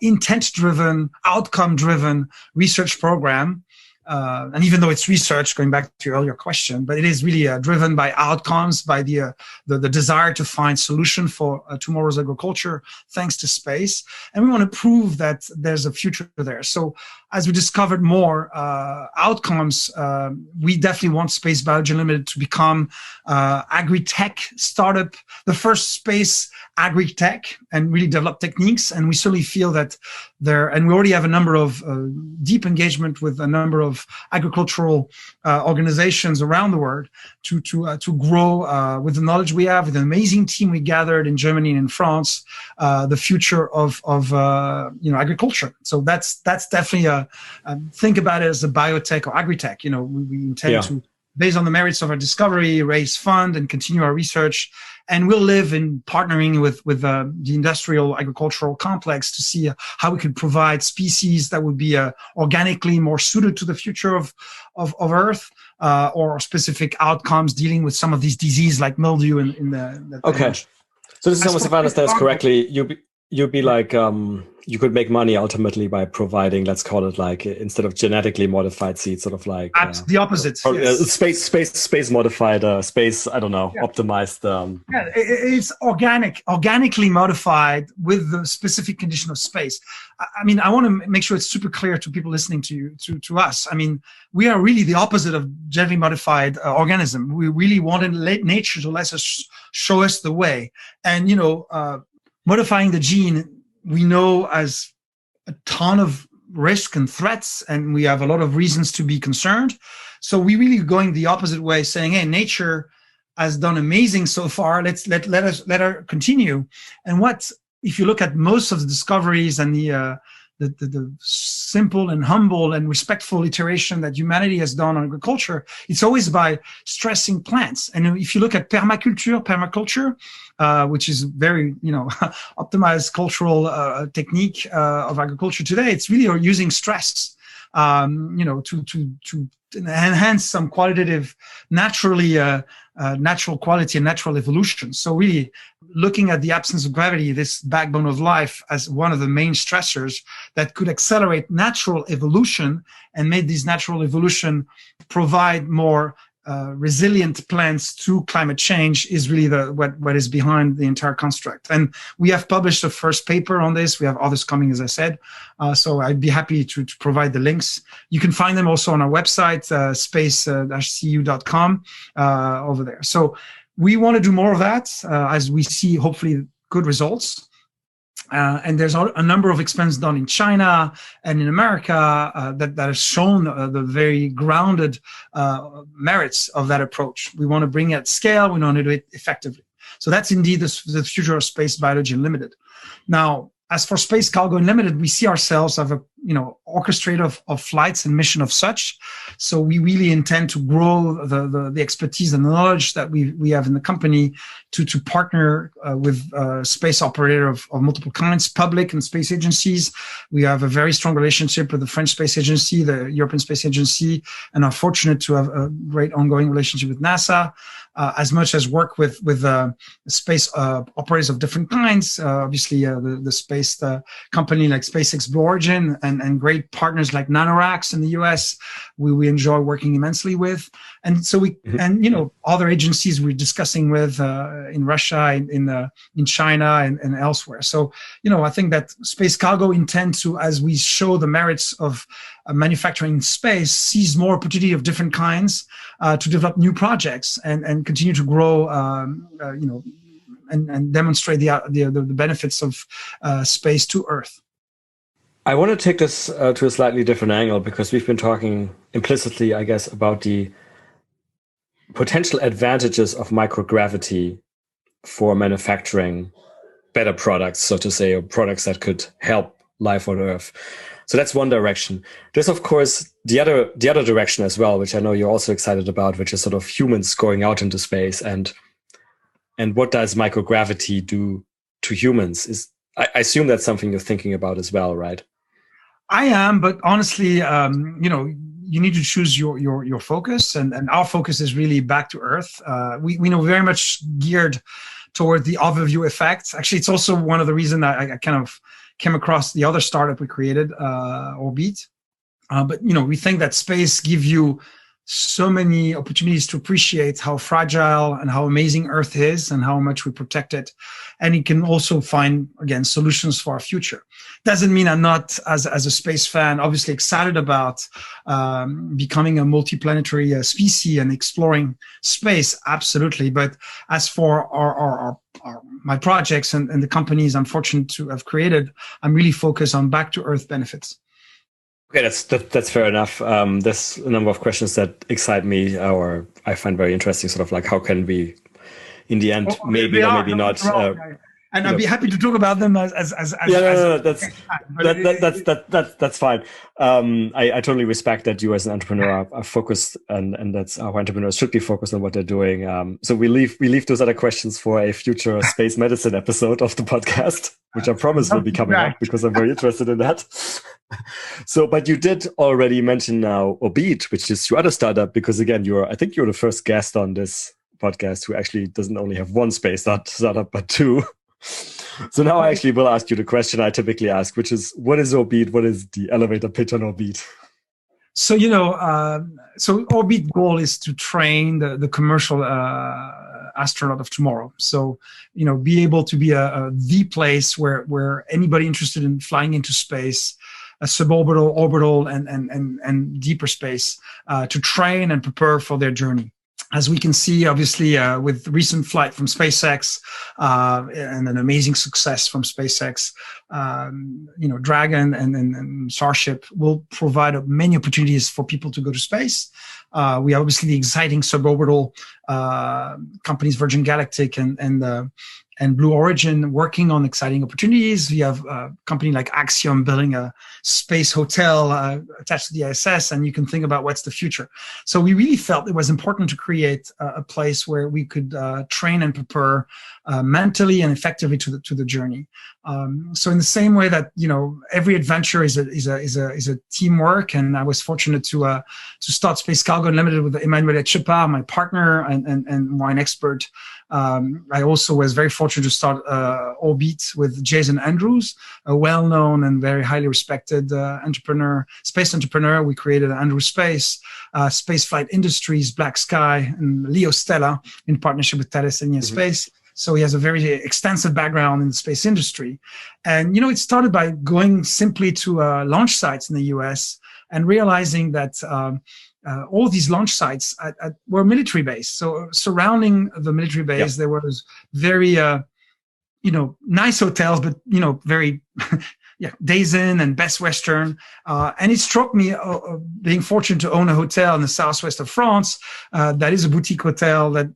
intent-driven, outcome-driven research program. And even though it's research, going back to your earlier question, but it is really driven by outcomes, by the desire to find solution for tomorrow's agriculture, thanks to space. And we want to prove that there's a future there. So as we discovered more outcomes, we definitely want Space Biology Unlimited to become agri-tech startup, the first space agri-tech, and really develop techniques. And we certainly feel that and we already have a number of deep engagement with a number of agricultural organizations around the world to grow with the knowledge we have, with an amazing team we gathered in Germany and in France, the future of agriculture. So that's definitely think about it as a biotech or agri-tech. We intend to, based on the merits of our discovery, raise fund and continue our research. And we'll live in partnering with the industrial agricultural complex to see how we could provide species that would be organically more suited to the future of Earth, or specific outcomes dealing with some of these diseases like mildew in the okay. So this is almost, if I understand this correctly, you'd be like, you could make money ultimately by providing, let's call it like, instead of genetically modified seeds, sort of like the opposite. Yes. Space modified, optimized. It's organically modified with the specific condition of space. I mean, I want to make sure it's super clear to people listening to us. I mean, we are really the opposite of genetically modified organism. We really wanted nature to let us show us the way, and modifying the gene, we know as a ton of risk and threats, and we have a lot of reasons to be concerned. So we really going the opposite way, saying, hey, nature has done amazing so far. Let her continue. And if you look at most of the discoveries and the simple and humble and respectful iteration that humanity has done on agriculture, it's always by stressing plants. And if you look at permaculture, which is very, optimized cultural technique of agriculture today, it's really using stress, to enhance some qualitative, natural quality and natural evolution. So really looking at the absence of gravity, this backbone of life, as one of the main stressors that could accelerate natural evolution and make this natural evolution provide more resilient plants to climate change is really what is behind the entire construct. And we have published the first paper on this. We have others coming, as I said. So I'd be happy to provide the links. You can find them also on our website, space-cu.com over there. So we want to do more of that as we see, hopefully, good results. And there's a number of experiments done in China and in America that have shown the very grounded merits of that approach. We want to bring it at scale. We want to do it effectively. So that's indeed the future of space biology unlimited. Now, as for Space Cargo Unlimited, we see ourselves as a orchestrator of flights and mission of such. So we really intend to grow the expertise and knowledge that we have in the company to partner with space operator of multiple kinds, public and space agencies. We have a very strong relationship with the French Space Agency, the European Space Agency, and are fortunate to have a great ongoing relationship with NASA. As much as work with space operators of different kinds, obviously the space company like SpaceX Blue Origin and great partners like NanoRacks in the US, we enjoy working immensely with. And so other agencies we're discussing with in Russia, in China and elsewhere. So, I think that Space Cargo intends to, as we show the merits of manufacturing in space, seize more opportunity of different kinds to develop new projects and continue to grow, and demonstrate the benefits of space to Earth. I want to take this to a slightly different angle, because we've been talking implicitly, I guess, about the potential advantages of microgravity for manufacturing better products, so to say, or products that could help life on Earth. So that's one direction. There's, of course, the other direction as well, which I know you're also excited about, which is sort of humans going out into space. And what does microgravity do to humans? I assume that's something you're thinking about as well, right? I am, but honestly, you need to choose your focus, and our focus is really back to Earth. We know very much geared toward the overview effect. Actually, it's also one of the reasons I kind of came across the other startup we created, Orbite. But we think that space gives you so many opportunities to appreciate how fragile and how amazing Earth is and how much we protect it. And it can also find, again, solutions for our future. Doesn't mean I'm not, as a space fan, obviously excited about becoming a multiplanetary species and exploring space, absolutely. But as for my projects and the companies I'm fortunate to have created, I'm really focused on back to Earth benefits. Okay, that's fair enough. There's a number of questions that excite me, or I find very interesting. Sort of like, how can we, in the end, maybe or maybe not? And I'd be happy to talk about them as that's fine. I totally respect that you as an entrepreneur are focused, and that's how entrepreneurs should be focused on what they're doing. So we leave those other questions for a future space medicine episode of the podcast, which I promise will be coming up, because I'm very interested in that. So, but you did already mention now Orbite, which is your other startup, because again, I think you're the first guest on this podcast who actually doesn't only have one space startup, but two. So now I actually will ask you the question I typically ask, which is, what is Orbite? What is the elevator pitch on Orbite? So, so Orbite goal is to train the commercial astronaut of tomorrow. So, be able to be the place where anybody interested in flying into space, a suborbital, orbital, and deeper space, to train and prepare for their journey. As we can see, obviously, with recent flight from SpaceX and an amazing success from SpaceX, Dragon and Starship will provide many opportunities for people to go to space. We have obviously the exciting suborbital companies, Virgin Galactic and Blue Origin, working on exciting opportunities. We have a company like Axiom building a space hotel attached to the ISS, and you can think about what's the future. So we really felt it was important to create a place where we could train and prepare mentally and effectively to the journey. So in the same way that every adventure is a teamwork, and I was fortunate to start Space Cargo Unlimited with Emmanuel Etchepard, my partner and wine expert. I also was very fortunate to start Orbite with Jason Andrews, a well-known and very highly respected space entrepreneur. We created Andrew Space, Spaceflight Industries, Black Sky, and Leo Stella in partnership with Thales Alenia Space. So he has a very extensive background in the space industry. And, it started by going simply to launch sites in the US and realizing that all these launch sites were military based. So surrounding the military base, there was very, nice hotels, but, very, Days Inn and Best Western. And it struck me, being fortunate to own a hotel in the southwest of France, that is a boutique hotel that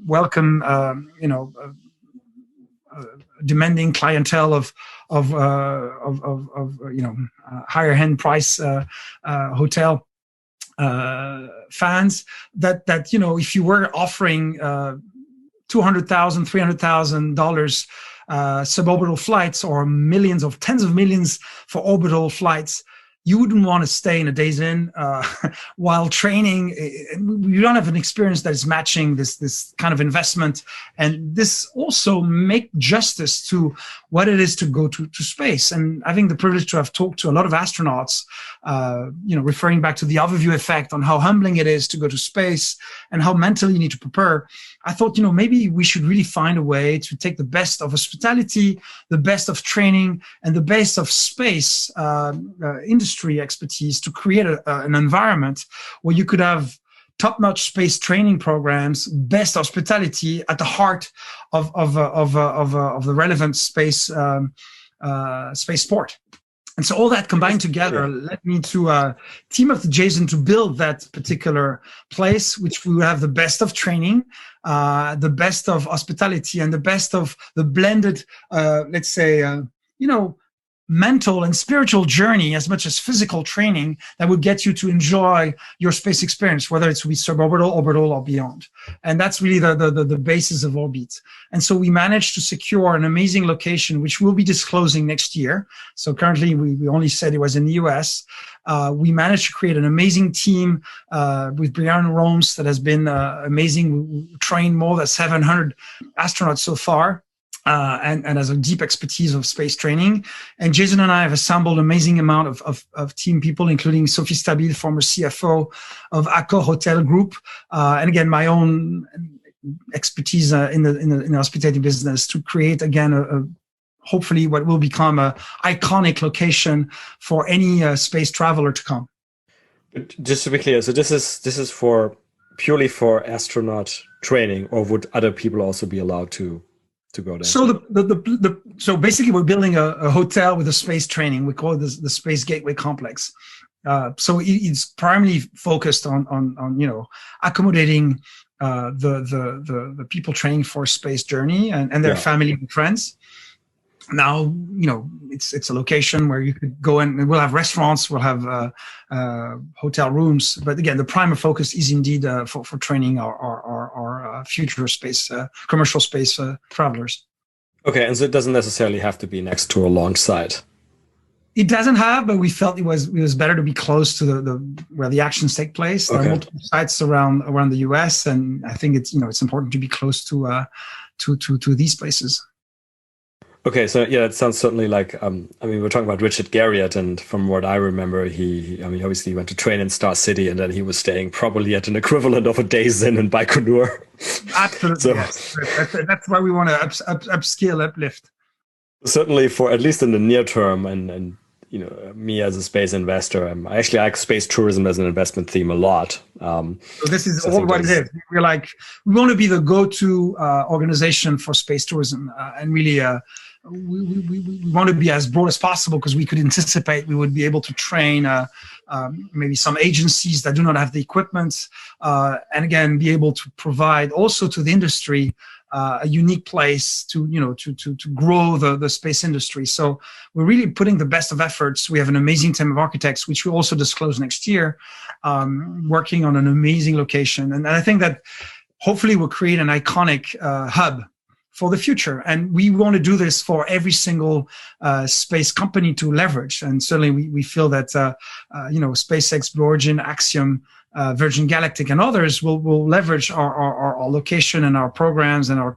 welcome, demanding clientele of higher end price hotel fans. That if you were offering $200,000, $300,000 suborbital flights or tens of millions for orbital flights, you wouldn't want to stay in a Days Inn while training. You don't have an experience that is matching this kind of investment. And this also make justice to what it is to go to space. And having the privilege to have talked to a lot of astronauts, referring back to the overview effect on how humbling it is to go to space and how mentally you need to prepare, I thought, maybe we should really find a way to take the best of hospitality, the best of training, and the best of space industry expertise to create an environment where you could have top-notch space training programs, best hospitality at the heart of the relevant space sport. And so all that combined together led me to team up with Jason to build that particular place, which we would have the best of training, the best of hospitality, and the best of the blended, mental and spiritual journey as much as physical training that would get you to enjoy your space experience, whether it's with suborbital, orbital, or beyond. And that's really the basis of Orbite. And so we managed to secure an amazing location, which we'll be disclosing next year. So currently we only said it was in the US. We managed to create an amazing team with Brian Romes that has been amazing. We trained more than 700 astronauts so far. And has a deep expertise of space training. And Jason and I have assembled an amazing amount of team people, including Sophie Stabil, former CFO of Accor Hotel Group. And again, my own expertise in the hospitality business to create, again, hopefully what will become an iconic location for any space traveler to come. But just to be clear, so this is purely for astronaut training, or would other people also be allowed to go there? So so basically we're building a hotel with a space training. We call it the Space Gateway Complex. So it's primarily focused on accommodating the people training for space journey and their family and friends. Now, it's a location where you could go in, and we'll have restaurants, we'll have hotel rooms. But again, the primary focus is indeed for training our future space, commercial space travelers. Okay, and so it doesn't necessarily have to be next to a launch site. It doesn't have, but we felt it was better to be close to the where the actions take place. There are multiple sites around the US, and I think it's important to be close to these places. Okay, so yeah, it sounds certainly like, we're talking about Richard Garriott, and from what I remember, he obviously went to train in Star City, and then he was staying probably at an equivalent of a day's in Baikonur. Absolutely, So, yes. That's why we want to upscale, uplift. Certainly for, at least in the near term, and me as a space investor, I actually like space tourism as an investment theme a lot. So this is all what it is. We want to be the go-to organization for space tourism, and really we want to be as broad as possible, because we could anticipate we would be able to train maybe some agencies that do not have the equipment, and again be able to provide also to the industry a unique place to grow the space industry. So we're really putting the best of efforts. We have an amazing team of architects, which we also disclose next year, working on an amazing location, and I think that hopefully we'll create an iconic hub for the future. And we want to do this for every single space company to leverage. And certainly we feel that SpaceX, Blue Origin, Axiom, Virgin Galactic, and others will leverage our location and our programs and our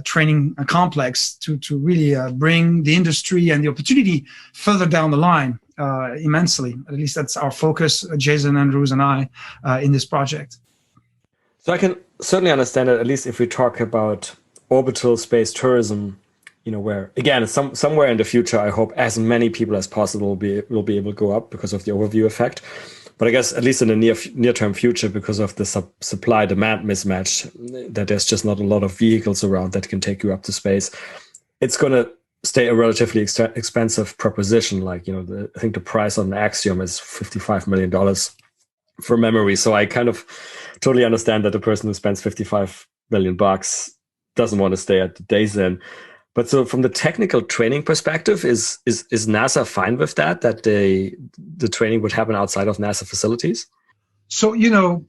training complex to really bring the industry and the opportunity further down the line immensely. At least that's our focus, Jason, Andrews, and I, in this project. So I can certainly understand it, at least if we talk about orbital space tourism, where, again, somewhere in the future, I hope as many people as possible will be able to go up because of the overview effect. But I guess at least in the near-term future, because of the supply-demand mismatch, that there's just not a lot of vehicles around that can take you up to space, it's going to stay a relatively expensive proposition. Like, I think the price on Axiom is $55 million for memory. So I kind of totally understand that the person who spends $55 million doesn't want to stay at the days in. But so from the technical training perspective, is NASA fine with that the training would happen outside of NASA facilities? So,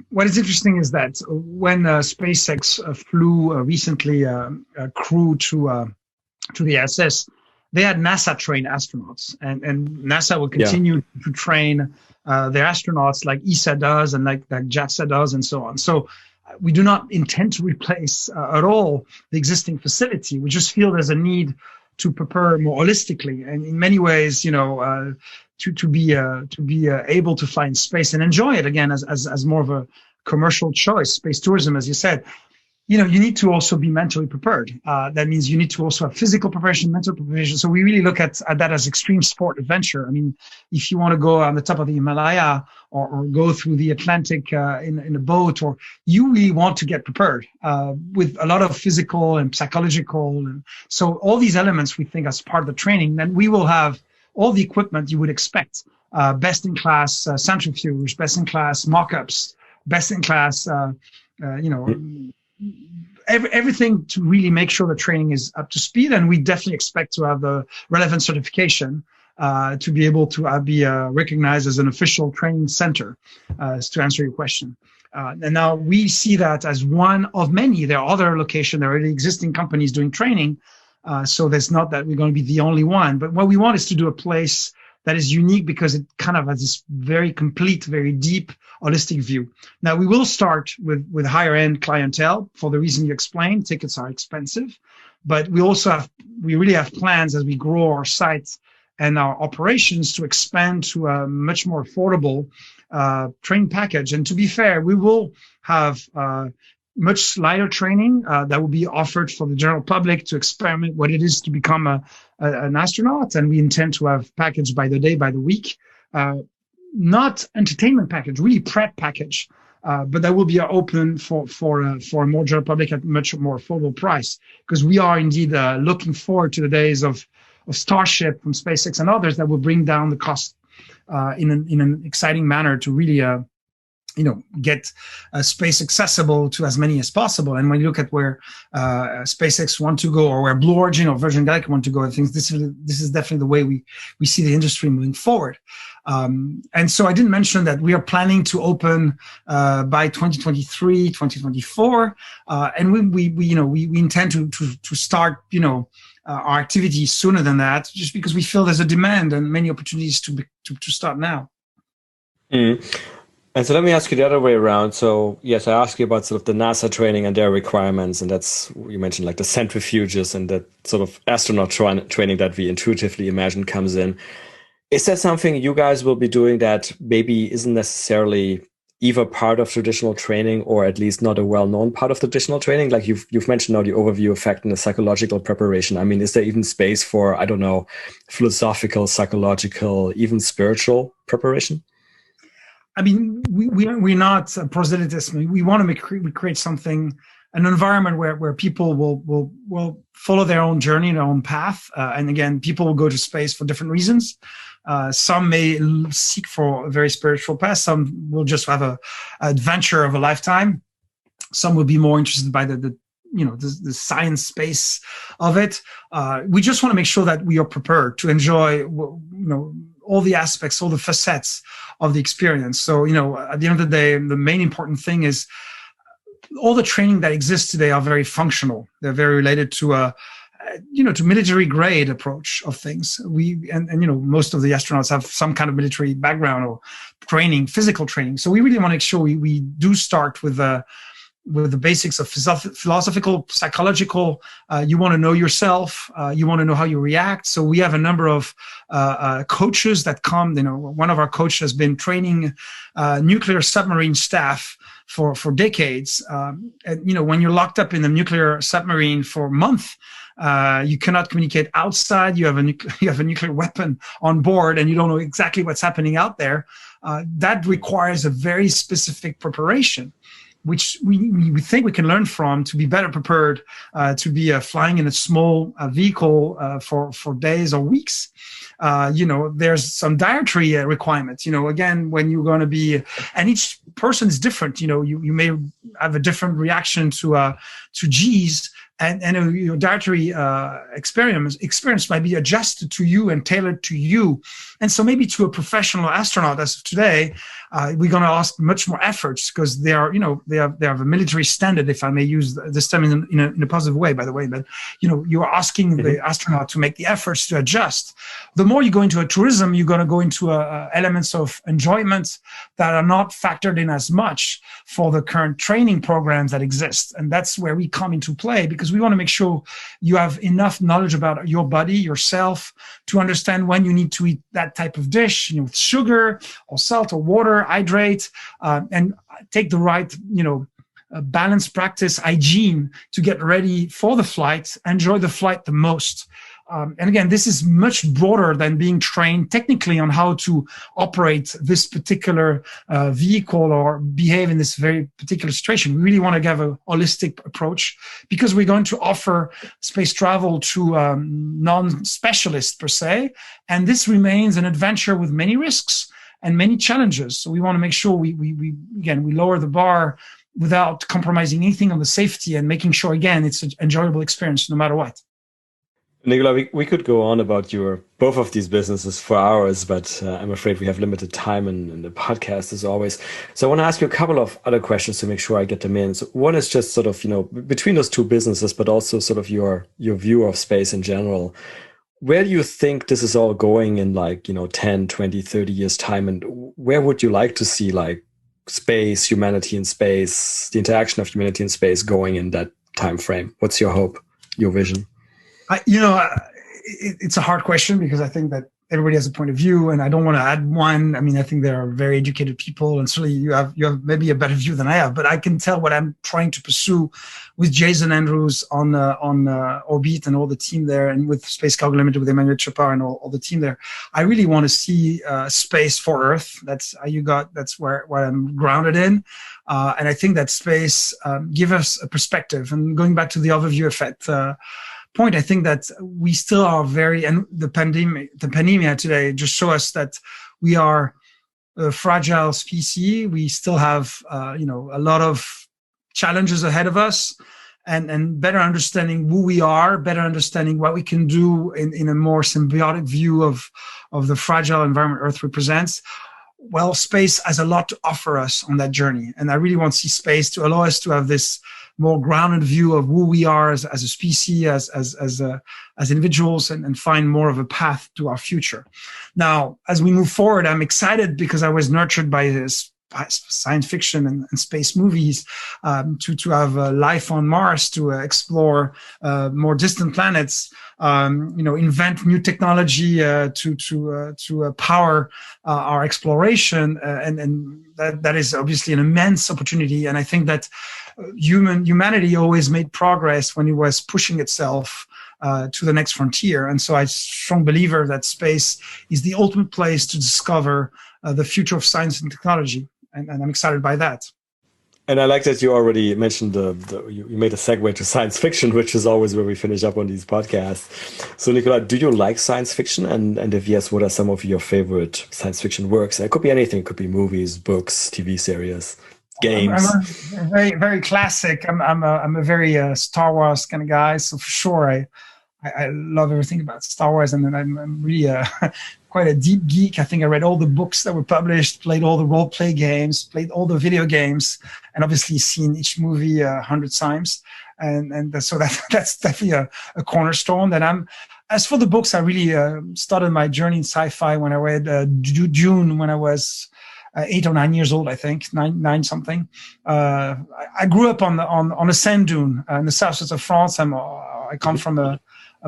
what is interesting is that when SpaceX flew recently a crew to the ISS, they had NASA-trained astronauts. And NASA will continue to train their astronauts like ESA does and like JAXA does and so on. So we do not intend to replace at all the existing facility. We just feel there's a need to prepare more holistically, and in many ways, to be able to fly in space and enjoy it again as more of a commercial choice. Space tourism, as you said, you need to also be mentally prepared. That means you need to also have physical preparation, mental preparation. So we really look at that as extreme sport adventure. I mean, if you want to go on the top of the Himalaya or go through the Atlantic in a boat, or you really want to get prepared with a lot of physical and psychological. And so all these elements we think as part of the training, then we will have all the equipment you would expect, best-in-class centrifuge, best-in-class mock-ups, best-in-class, everything to really make sure the training is up to speed. And we definitely expect to have the relevant certification to be able to be recognized as an official training center, to answer your question. And now we see that as one of many. There are other locations, there are already existing companies doing training. So there's not that we're going to be the only one. But what we want is to do a place that is unique because it kind of has this very complete, very deep, holistic view. Now, we will start with higher end clientele for the reason you explained. Tickets are expensive, but we really have plans as we grow our sites and our operations to expand to a much more affordable training package. And to be fair, we will have much lighter training that will be offered for the general public to experiment what it is to become an astronaut. And we intend to have package by the day, by the week, not entertainment package, really prep package. But that will be open for a more general public at much more affordable price, because we are indeed looking forward to the days of Starship from SpaceX and others that will bring down the cost in an exciting manner to really get space accessible to as many as possible. And when you look at where SpaceX want to go, or where Blue Origin or Virgin Galactic want to go, I think this is definitely the way we see the industry moving forward. And so I didn't mention that we are planning to open by 2023, 2024, and we intend to start our activity sooner than that, just because we feel there's a demand and many opportunities to start now. Mm. And so let me ask you the other way around. So yes, I asked you about sort of the NASA training and their requirements, and that's, you mentioned like the centrifuges and that sort of astronaut training that we intuitively imagine comes in. Is that something you guys will be doing that maybe isn't necessarily either part of traditional training or at least not a well-known part of traditional training? Like you've mentioned now the overview effect and the psychological preparation. I mean, is there even space for, I don't know, philosophical, psychological, even spiritual preparation? I mean, we're not proselytists. We want to create something, an environment where people will follow their own journey, their own path. And again, people will go to space for different reasons. Some may seek for a very spiritual path. Some will just have a adventure of a lifetime. Some will be more interested by the science space of it. We just want to make sure that we are prepared to enjoy, all the aspects, all the facets of the experience. So, at the end of the day, the main important thing is all the training that exists today are very functional. They're very related to to military grade approach of things. Most of the astronauts have some kind of military background or training, physical training. So we really want to make sure we do start with the basics of philosophical, psychological. You want to know yourself. You want to know how you react. So we have a number of coaches that come. One of our coaches has been training nuclear submarine staff for decades. And when you're locked up in a nuclear submarine for a month, you cannot communicate outside. You have a nuclear weapon on board, and you don't know exactly what's happening out there. That requires a very specific preparation, which we think we can learn from to be better prepared to be flying in a small vehicle for days or weeks. There's some dietary requirements. Again, when you're going to be, and each person is different. You may have a different reaction to G's. And your dietary experience might be adjusted to you and tailored to you. And so maybe to a professional astronaut as of today, we're going to ask much more efforts because they have a military standard, if I may use this term in a positive way, by the way. But, you're asking the astronaut to make the efforts to adjust. The more you go into a tourism, you're going to go into elements of enjoyment that are not factored in as much for the current training programs that exist. And that's where we come into play, because we want to make sure you have enough knowledge about your body, yourself, to understand when you need to eat that type of dish, with sugar or salt or water, hydrate, and take the right, balanced practice, hygiene to get ready for the flight, enjoy the flight the most. And again, this is much broader than being trained technically on how to operate this particular vehicle or behave in this very particular situation. We really want to have a holistic approach because we're going to offer space travel to non-specialists per se. And this remains an adventure with many risks and many challenges. So we want to make sure we lower the bar without compromising anything on the safety and making sure, again, it's an enjoyable experience no matter what. Nicolas, we could go on about both of these businesses for hours, but I'm afraid we have limited time in the podcast as always. So I want to ask you a couple of other questions to make sure I get them in. So one is just sort of, between those two businesses, but also sort of your view of space in general. Where do you think this is all going in 10, 20, 30 years time? And where would you like to see space, humanity in space, the interaction of humanity in space going in that time frame? What's your hope, your vision? It's a hard question because I think that everybody has a point of view, and I don't want to add one. I mean, I think there are very educated people, and certainly you have maybe a better view than I have. But I can tell what I'm trying to pursue with Jason Andrews on Orbite and all the team there, and with Space Cargo Unlimited with Emmanuel Chopard and all the team there. I really want to see space for Earth. That's where I'm grounded in, and I think that space gives us a perspective. And going back to the overview effect point, I think that we still are and the pandemic today just show us that we are a fragile species. We still have, a lot of challenges ahead of us, and better understanding who we are, better understanding what we can do in a more symbiotic view of the fragile environment Earth represents. Well, space has a lot to offer us on that journey. And I really want to see space to allow us to have this more grounded view of who we are as a species, as individuals, and find more of a path to our future. Now, as we move forward, I'm excited because I was nurtured by this science fiction and space movies, to have life on Mars, to explore more distant planets, invent new technology to power our exploration, and that is obviously an immense opportunity. And I think that humanity always made progress when it was pushing itself to the next frontier. And so I'm a strong believer that space is the ultimate place to discover the future of science and technology. And I'm excited by that. And I like that you already mentioned you made a segue to science fiction, which is always where we finish up on these podcasts. So Nicolas, do you like science fiction? And if yes, what are some of your favorite science fiction works? It could be anything. It could be movies, books, TV series, games. I'm a very, very classic. I'm a very Star Wars kind of guy. So for sure, I love everything about Star Wars, and then I'm really quite a deep geek. I think I read all the books that were published, played all the role play games, played all the video games, and obviously seen each movie 100 times. And so that's definitely a cornerstone. And as for the books, I really started my journey in sci-fi when I read Dune when I was 8 or 9 years old, I think, nine something. I grew up on a sand dune in the southwest of France. I come from a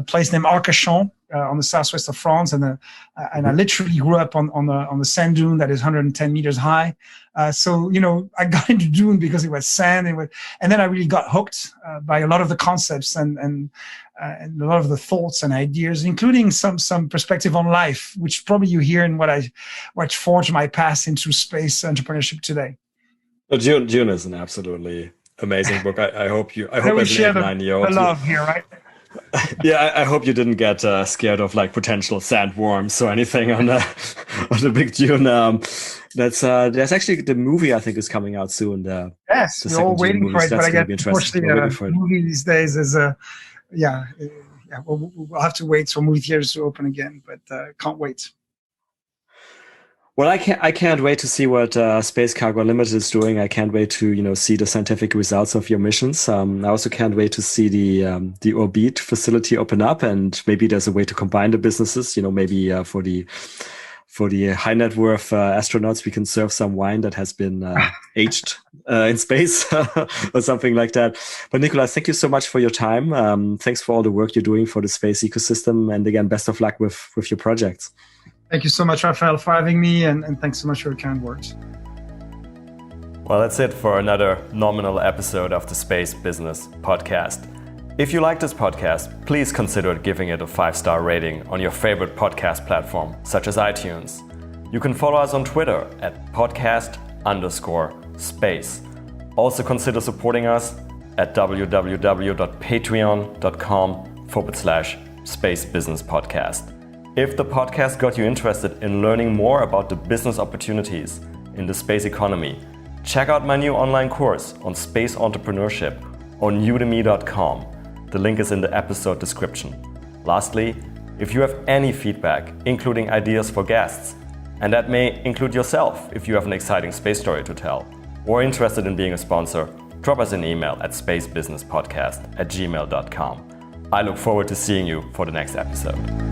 place named Arcachon on the southwest of France, and I literally grew up on the sand dune that is 110 meters high. So I got into Dune because it was sand, and then I really got hooked by a lot of the concepts and a lot of the thoughts and ideas, including some perspective on life, which probably you hear in what forged my path into space entrepreneurship today. Dune is an absolutely amazing book. I hope as an 9-year-old, the love here, right? Yeah, I hope you didn't get scared of like potential sandworms or anything on the big Dune. There's actually the movie I think is coming out soon. Yes, we're all waiting for it, but I get unfortunately movie these days is we'll have to wait for movie theaters to open again, but can't wait. Well, I can't wait to see what Space Cargo Unlimited is doing. I can't wait to see the scientific results of your missions. I also can't wait to see the Orbite facility open up, and maybe there's a way to combine the businesses. Maybe for the high net worth astronauts, we can serve some wine that has been aged in space or something like that. But Nicolas, thank you so much for your time. Thanks for all the work you're doing for the space ecosystem, and again, best of luck with your projects. Thank you so much, Raphael, for having me, and thanks so much for your kind words. Well, that's it for another nominal episode of the Space Business Podcast. If you like this podcast, please consider giving it a 5-star rating on your favorite podcast platform, such as iTunes. You can follow us on Twitter at podcast_space. Also consider supporting us at www.patreon.com/spacebusinesspodcast. If the podcast got you interested in learning more about the business opportunities in the space economy, check out my new online course on space entrepreneurship on udemy.com. The link is in the episode description. Lastly, if you have any feedback, including ideas for guests, and that may include yourself if you have an exciting space story to tell, or interested in being a sponsor, drop us an email at spacebusinesspodcast@gmail.com. I look forward to seeing you for the next episode.